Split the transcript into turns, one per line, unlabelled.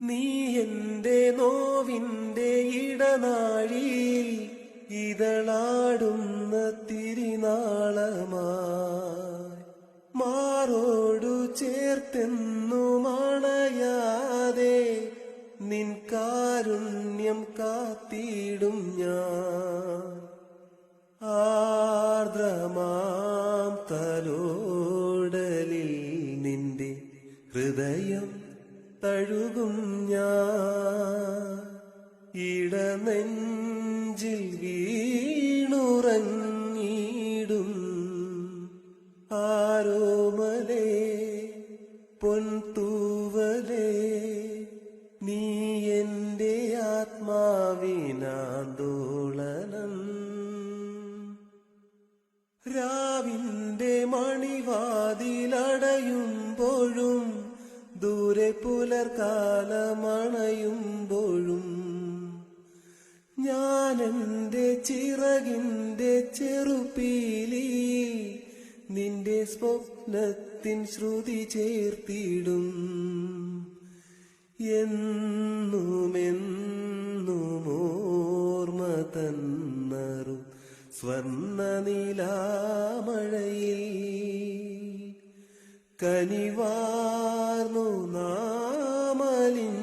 നീ എന്റെ നോവിന്റെ ഇടനാഴിയിൽ ഇതളാടുന്ന തിരിനാളമായി മാറോടു ചേർത്തെന്നു മണയാതെ നിൻ കാരുണ്യം കാത്തിടും ഞാൻ. ആർദ്രമാം തലോടലിൽ നിന്റെ ഹൃദയം തഴുകും ഞാൻ. ഇടനെഞ്ചിൽ വീണുറങ്ങിടും ആരോമലേ പൊൻതൂവലേ, നീ എന്റെ ആത്മാവിനാന്തോളനം. രാവിന്റെ മണിവാതിലടയുമ്പോഴും ദൂരെ പുലർകാലമണയുമ്പോഴും ഞാനെന്റെ ചിറകിന്റെ ചെറുപീലി നിന്റെ സ്വപ്നത്തിൻ ശ്രുതി ചേർത്തിടും. എന്നുമെന്നുമോർമ തന്നറും സ്വർണ്ണ നിലാമഴയിൽ കനിവാർന്നു നാമലിൻ